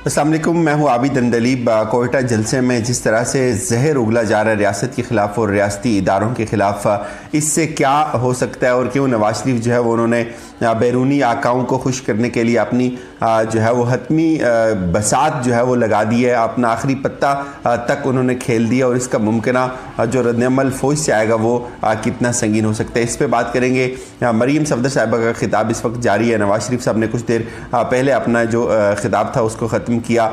अस्सलाम वालेकुम, मैं हूँ आबिद अंडलीब। कोयटा जलसे में जिस तरह से जहर उगला जा रहा है रियासत के ख़िलाफ़ और रियासती इदारों के ख़िलाफ़, इससे क्या हो सकता है और क्यों नवाज शरीफ जो है वो उन्होंने बैरूनी आकाओं को खुश करने के लिए अपनी जो है वो हतमी बसात जो है वो लगा दी है, अपना आखिरी पत्ता तक उन्होंने खेल दिया और इसका मुमकिना जो रद्दअमल फ़ौज से आएगा वो कितना संगीन हो सकता है, इस पर बात करेंगे। मरीम सफदर साहिबा का खिताब इस वक्त जारी है। नवाज शरीफ साहब ने कुछ देर पहले अपना जो खिताब था उसको ख़त्म किया।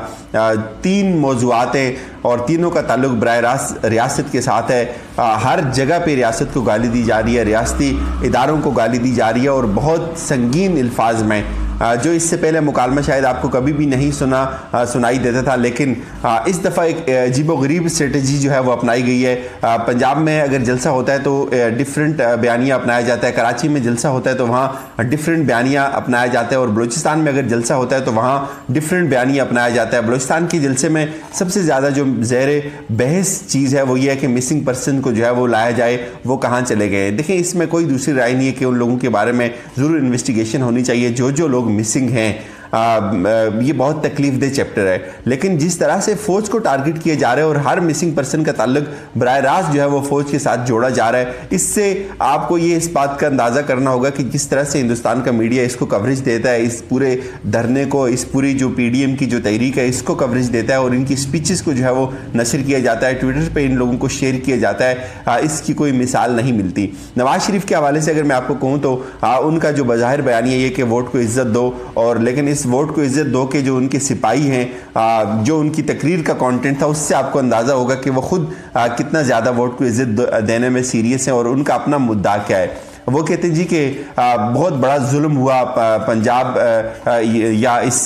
3 मौज़ूआत हैं और तीनों का ताल्लुक बराह रास्त रियासत के साथ है। हर जगह पे रियासत को गाली दी जा रही है, रियासती इदारों को गाली दी जा रही है और बहुत संगीन अल्फाज में, जो इससे पहले मुकालमा शायद आपको कभी भी नहीं सुनाई देता था। लेकिन इस दफ़ा एक अजीबोगरीब स्ट्रेटजी जो है वो अपनाई गई है। पंजाब में अगर जलसा होता है तो डिफरेंट बयानिया अपनाया जाता है, कराची में जलसा होता है तो वहाँ डिफरेंट बयानिया अपनाया जाता है और बलूचिस्तान में अगर जलसा होता है तो वहाँ डिफरेंट बयानिया अपनाया जाता है। बलूचिस्तान के जलसे में सबसे ज़्यादा जो ज़ेर बहस चीज़ है वो ये है कि मिसिंग पर्सन को जो है वो लाया जाए, वो कहाँ चले गए। देखिए, इसमें कोई दूसरी राय नहीं है कि उन लोगों के बारे में ज़रूर इन्वेस्टिगेशन होनी चाहिए जो लोग मिसिंग हैं। ये बहुत तकलीफ दे चैप्टर है, लेकिन जिस तरह से फ़ौज को टारगेट किए जा रहे हैं और हर मिसिंग पर्सन का ताल्लुक बराह रास्त जो है वो फ़ौज के साथ जोड़ा जा रहा है, इससे आपको ये इस बात का अंदाज़ा करना होगा कि जिस तरह से हिंदुस्तान का मीडिया इसको कवरेज देता है, इस पूरे धरने को, इस पूरी जो PDM की जो तहरीक है इसको कवरेज देता है और इनकी स्पीचेस को जो है वो नशर किया जाता है, ट्विटर पर इन लोगों को शेयर किया जाता है, इसकी कोई मिसाल नहीं मिलती। नवाज शरीफ के हवाले से अगर मैं आपको कहूँ तो उनका जो बज़ाहिर बयान ये कि वोट को इज्जत दो, और लेकिन इस वोट को इज्जत दो के जो उनके सिपाही हैं, जो उनकी तकरीर का कंटेंट था उससे आपको अंदाज़ा होगा कि वो खुद कितना ज़्यादा वोट को इज्जत देने में सीरियस हैं और उनका अपना मुद्दा क्या है। वो कहते हैं जी कि बहुत बड़ा जुल्म हुआ पंजाब या इस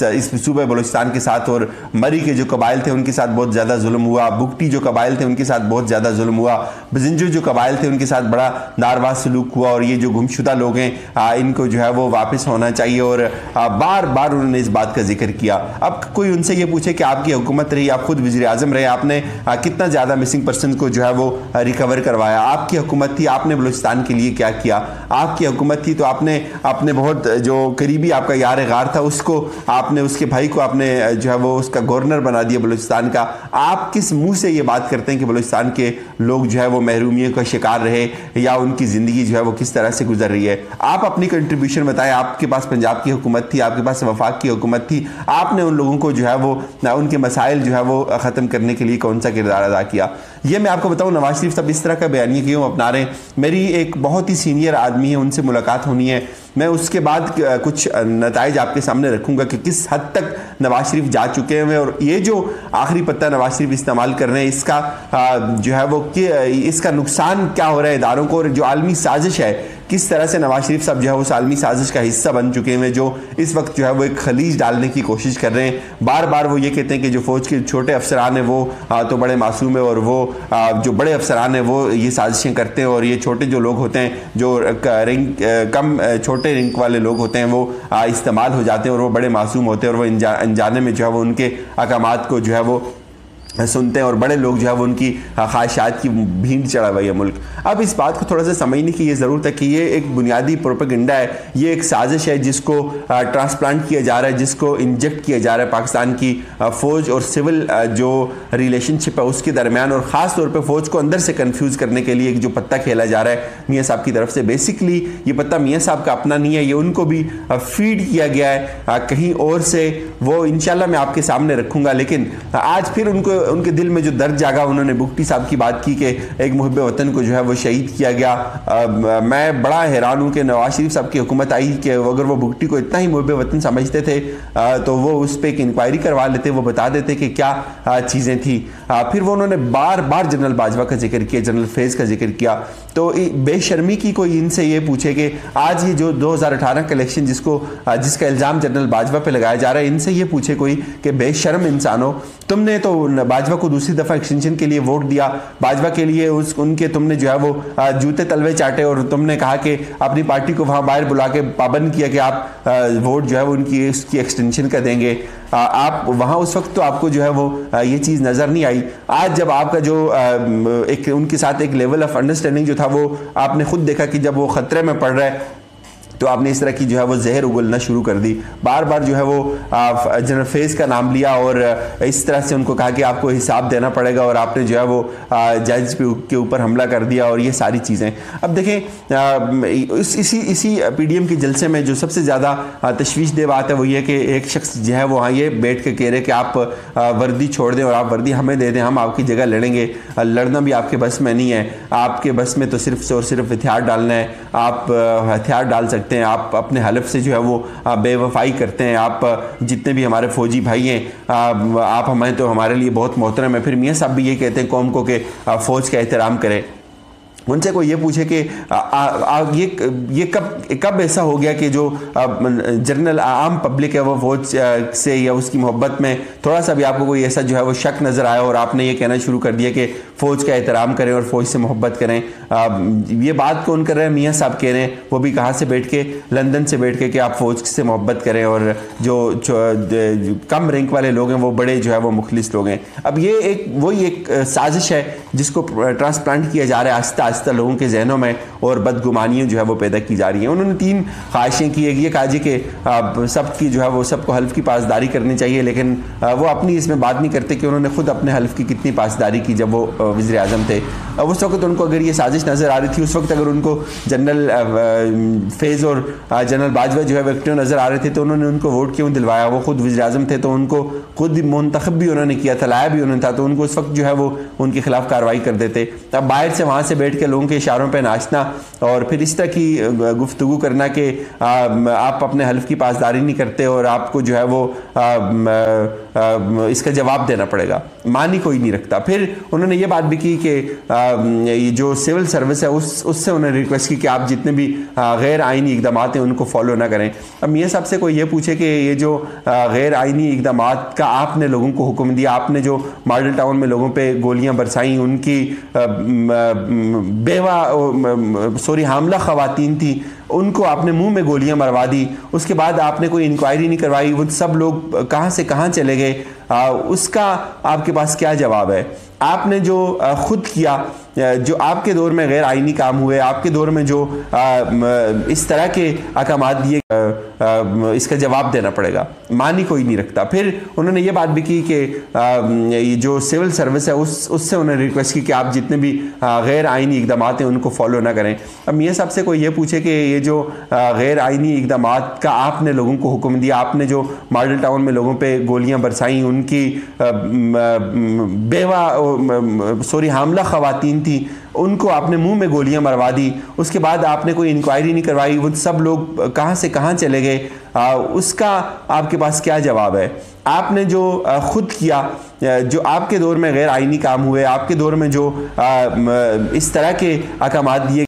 सूबे बलूचिस्तान के साथ, और मरी के जो कबाइल थे उनके साथ बहुत ज़्यादा जुल्म हुआ, बुगटी जो कबाइल थे उनके साथ बहुत ज़्यादा जुल्म हुआ, बजिंजो जो कबाइल थे उनके साथ बड़ा नारवा सलूक हुआ, और ये जो गुमशुदा लोग हैं इनको जो है वो वापस होना चाहिए। और बार बार उन्होंने इस बात का जिक्र किया। अब कोई उनसे ये पूछे कि आपकी हुकूमत रही, आप खुद वज़ीर आज़म रहे, आपने कितना ज़्यादा मिसिंग पर्सन को जो है वो रिकवर करवाया, आपकी हुकूमत थी, आपने बलूचिस्तान के लिए क्या किया, आपकी हुकूमत थी तो आपने अपने बहुत जो करीबी आपका यार गार था उसको आपने, उसके भाई को आपने जो है वो उसका गवर्नर बना दिया बलूचिस्तान का। आप किस मुंह से ये बात करते हैं कि बलूचिस्तान के लोग जो है वो महरूमियों का शिकार रहे या उनकी ज़िंदगी जो है वो किस तरह से गुजर रही है? आप अपनी कंट्रीब्यूशन बताएं। आपके पास पंजाब की हुकूमत थी, आपके पास वफाक की हुकूमत थी, आपने उन लोगों को जो है वो उनके मसाइल जो है वो ख़त्म करने के लिए कौन सा किरदार अदा किया? ये मैं आपको बताऊं, नवाज शरीफ साहब इस तरह का बयानिया क्यों अपना रहे हैं। मेरी एक बहुत ही सीनियर आदमी है, उनसे मुलाकात होनी है, मैं उसके बाद कुछ नताइज आपके सामने रखूंगा कि किस हद तक नवाज शरीफ जा चुके हैं और ये जो आखिरी पत्ता नवाज शरीफ इस्तेमाल कर रहे हैं इसका जो है वो इसका नुकसान क्या हो रहा है इदारों को, और जो आलमी साजिश है किस तरह से नवाज शरीफ साहब जो है उस आलमी साजिश का हिस्सा बन चुके हैं, जो इस वक्त जो है वो एक खलीज डालने की कोशिश कर रहे हैं। बार बार वो ये कहते हैं कि जो फौज के छोटे अफसरान हैं वो तो बड़े मासूम है, और वो जो बड़े अफसरान हैं वो ये साजिशें करते हैं, और ये छोटे जो लोग होते हैं जो रैंक कम छोटे रैंक वाले लोग होते हैं वो इस्तेमाल हो जाते हैं और वो बड़े मासूम होते हैं, और वो अनजाने में जो है वो उनके अहकामात को जो है वो सुनते हैं, और बड़े लोग जो है वो उनकी ख्वाहिशात की भीड़ चढ़ा हुई है मुल्क। अब इस बात को थोड़ा सा समझने की ये ज़रूरत है कि ये एक बुनियादी प्रोपेगेंडा है, ये एक साजिश है जिसको ट्रांसप्लांट किया जा रहा है, जिसको इंजेक्ट किया जा रहा है पाकिस्तान की फ़ौज और सिविल जो रिलेशनशिप है उसके दरमियान, और ख़ास तौर पर फ़ौज को अंदर से कन्फ्यूज़ करने के लिए एक जो पत्ता खेला जा रहा है मियाँ साहब की तरफ से। बेसिकली ये पत्ता मियाँ साहब का अपना नहीं है, ये उनको भी फीड किया गया है कहीं और से, वो इंशाल्लाह मैं आपके सामने रखूँगा। लेकिन आज फिर उनके दिल में जो दर्द जागा, उन्होंने बुगटी साहब की बात की कि एक मुहिब वतन को जो है वो शहीद किया गया। मैं बड़ा हैरान हूँ कि नवाज शरीफ साहब की हुकूमत आई कि अगर वो बुगटी को इतना ही मुहिब वतन समझते थे तो वो उस पर एक इंक्वायरी करवा लेते, वो बता देते कि क्या चीज़ें थी। फिर वो उन्होंने बार बार जनरल बाजवा का जिक्र किया, जनरल फैज़ का जिक्र किया। तो बेशर्मी की कोई इनसे ये पूछे कि आज ये जो 2018 का इलेक्शन जिसका इल्ज़ाम जनरल बाजवा पे लगाया जा रहा है, इनसे ये पूछे कोई कि बेशर्म इंसानों, तुमने तो बाजवा को दूसरी दफ़ा एक्सटेंशन के लिए वोट दिया, बाजवा के लिए उनके तुमने जो है वो जूते तलवे चाटे, और तुमने कहा कि अपनी पार्टी को वहाँ बाहर बुला के पाबंद किया कि आप वोट जो है वो उनकी उसकी एक्सटेंशन का देंगे। आप वहाँ उस वक्त तो आपको जो है वो ये चीज़ नज़र नहीं आई। आज जब आपका जो एक उनके साथ एक लेवल ऑफ अंडरस्टैंडिंग जो था वो आपने खुद देखा कि जब वो ख़तरे में पड़ रहा है तो आपने इस तरह की जो है वो जहर उगलना शुरू कर दी। बार बार जो है वो जनरल फैज़ का नाम लिया और इस तरह से उनको कहा कि आपको हिसाब देना पड़ेगा, और आपने जो है वो जज के ऊपर हमला कर दिया और ये सारी चीज़ें। अब देखें इसी PDM के जलसे में जो सबसे ज़्यादा तशवीश दे बात है वो ये कि एक शख्स जो है वो ये बैठ के कह रहे कि आप वर्दी छोड़ दें और आप वर्दी हमें दे दें, हम आपकी जगह लड़ेंगे। लड़ना भी आपके बस में नहीं है, आपके बस में तो सिर्फ और सिर्फ हथियार डालना है। आप हथियार डाल सकते हैं, आप अपने हलफ से जो है वो बेवफाई करते हैं। आप जितने भी हमारे फौजी भाई हैं आप हमें तो हमारे लिए बहुत मोहतरम है। फिर मियाँ साहब भी ये कहते हैं कौम को कि फ़ौज का एहतराम करें। उनसे कोई ये पूछे कि ये कब ऐसा हो गया कि जो जनरल आम पब्लिक है वो फौज से या उसकी मोहब्बत में थोड़ा सा भी आपको कोई ऐसा जो है वो शक नज़र आया और आपने ये कहना शुरू कर दिया कि फ़ौज का एहतराम करें और फ़ौज से मोहब्बत करें। ये बात कौन कर रहे हैं? मियाँ साहब कह रहे हैं, वो भी कहाँ से बैठ के? लंदन से बैठ के कि आप फ़ौज से मोहब्बत करें और जो कम रैंक वाले लोग हैं वो बड़े जो है वो मुखलिस लोग हैं। अब ये वही एक साजिश है जिसको ट्रांसप्लांट किया जा रहा है आहिस्ता आहिस्ता लोगों के जहनों में, और बदगुमानियाँ जो है वो पैदा की जा रही हैं। उन्होंने 3 ख्वाहिशें की। ये कहा जी कि सबकी जो है वो सबको हल्फ की पासदारी करनी चाहिए, लेकिन वो अपनी इसमें बात नहीं करते कि उन्होंने खुद अपने हल्फ की कितनी पासदारी की जब वो वज़ीर आज़म थे। उस वक्त उनको अगर ये साजिश नज़र आ रही थी, उस वक्त अगर उनको जनरल फैज़ और जनरल बाजवा जो है व्यक्तियों नज़र आ रहे थे तो उन्होंने उनको वोट क्यों दिलवाया? वो खुद वज़ीर आज़म थे तो उनको खुद मुंतखब भी उन्होंने किया था, लाया भी उन्होंने था, तो उनको उस वक्त जो है वो उनके खिलाफ कार्रवाई कर देते। अब बाहर से वहाँ से बैठ के लोगों के इशारों पर नाचना और फिर इस तरह की गुफ्तगू करना कि आप अपने हल्फ की पासदारी नहीं करते और आपको जो है वो इसका जवाब देना पड़ेगा, मानी कोई नहीं रखता। फिर उन्होंने ये बात भी की कि ये जो सिविल सर्विस है उससे उन्होंने रिक्वेस्ट की कि आप जितने भी गैर आइनी इकदाम हैं उनको फॉलो ना करें। अब मियाँ साहब से कोई ये पूछे कि ये जो गैर आइनी इकदाम का आपने लोगों को हुक्म दिया, आपने जो मॉडल टाउन में लोगों पे गोलियां बरसाई, उनकी हामला ख़वातीन थी उनको आपने मुंह में गोलियां मरवा दी, उसके बाद आपने कोई इंक्वायरी नहीं करवाई, वो सब लोग कहां से कहां चले गए, उसका आपके पास क्या जवाब है? आपने जो खुद किया, जो आपके दौर में गैर आइनी काम हुए, आपके दौर में जो इस तरह के अहकाम दिए, इसका जवाब देना पड़ेगा, मानी कोई नहीं रखता। फिर उन्होंने ये बात भी की कि ये जो सिविल सर्विस है उससे उन्होंने रिक्वेस्ट की कि आप जितने भी गैर आइनी इकदाम हैं उनको फॉलो ना करें। अब मियाँ साहब से कोई ये पूछे कि ये जो गैर आइनी इकदाम का आपने लोगों को हुक्म दिया, आपने जो मॉडल टाउन में लोगों पे गोलियां बरसाई, उनकी हामला ख़वातीन थी उनको आपने मुंह में गोलियां मरवा दी, उसके बाद आपने कोई इंक्वायरी नहीं करवाई, वो सब लोग कहां से कहां चले गए, उसका आपके पास क्या जवाब है? आपने जो खुद किया, जो आपके दौर में गैर आइनी काम हुए, आपके दौर में जो इस तरह के अहकाम दिए